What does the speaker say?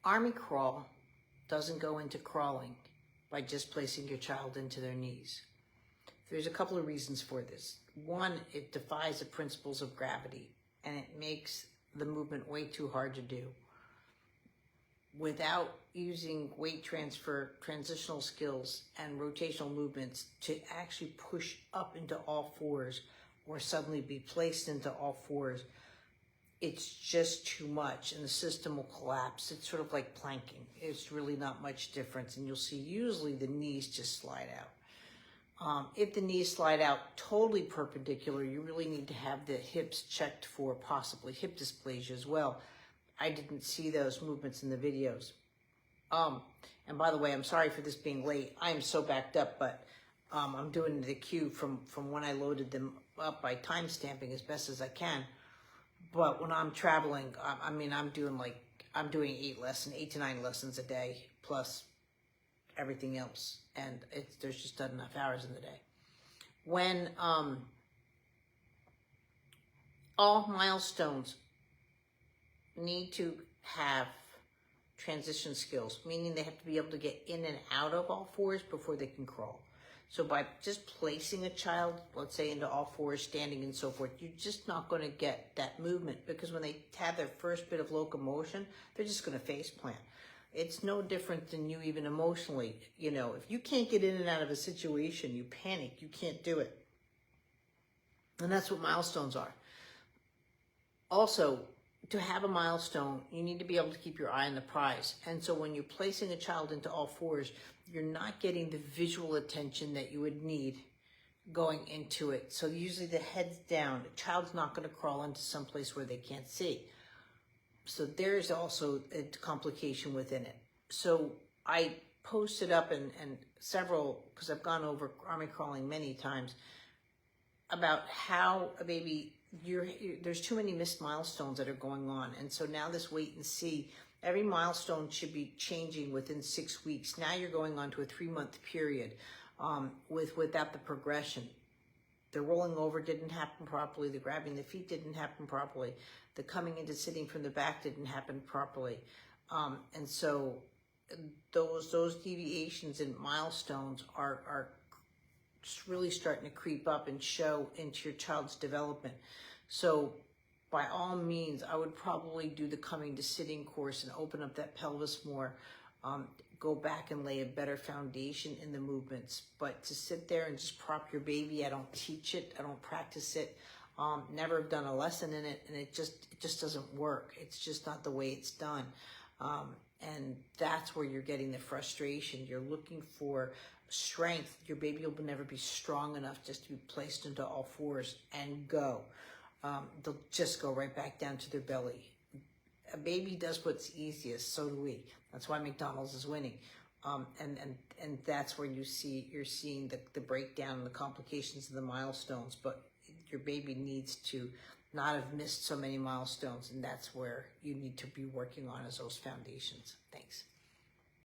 Army crawl doesn't go into crawling by just placing your child into their knees. There's a couple of reasons for this. One, it defies the principles of gravity, and it makes the movement way too hard to do. Without using weight transfer, transitional skills, and rotational movements to actually push up into all fours or suddenly be placed into all fours, it's just too much and the system will collapse. It's sort of like planking. It's really not much difference, and you'll see usually the knees just slide out. If the knees slide out totally perpendicular, you really need to have the hips checked for possibly hip dysplasia as well. I didn't see those movements in the videos. And by the way, I'm sorry for this being late. I am so backed up, but I'm doing the queue from when I loaded them up by time stamping as best as I can. But when I'm traveling, I'm doing 8 to 9 lessons a day plus everything else, and there's just not enough hours in the day. When all milestones need to have transition skills, meaning they have to be able to get in and out of all fours before they can crawl. So by just placing a child, let's say, into all fours, standing and so forth, you're just not going to get that movement, because when they have their first bit of locomotion, they're just going to face plant. It's no different than you even emotionally. You know, if you can't get in and out of a situation, you panic, you can't do it. And that's what milestones are. Also, to have a milestone, you need to be able to keep your eye on the prize. And so when you're placing a child into all fours, you're not getting the visual attention that you would need going into it. So usually the head's down. The child's not going to crawl into some place where they can't see. So there's also a complication within it. So I posted up and several, because I've gone over army crawling many times, about how a baby, there's too many missed milestones that are going on. And so now this wait and see, every milestone should be changing within 6 weeks. Now you're going on to a 3-month period without the progression. The rolling over didn't happen properly. The grabbing the feet didn't happen properly. The coming into sitting from the back didn't happen properly. And so those deviations in milestones are really starting to creep up and show into your child's development. So by all means, I would probably do the coming to sitting course and open up that pelvis more. Go back and lay a better foundation in the movements. But to sit there and just prop your baby, I don't teach it, I don't practice it, never have done a lesson in it, and it just doesn't work. It's just not the way it's done. And that's where you're getting the frustration. You're looking for strength. Your baby will never be strong enough just to be placed into all fours and go. They'll just go right back down to their belly. A baby does what's easiest, so do we. That's why McDonald's is winning. And that's where you're seeing the breakdown and the complications of the milestones. But your baby needs to not have missed so many milestones, and that's where you need to be working on, is those foundations. Thanks.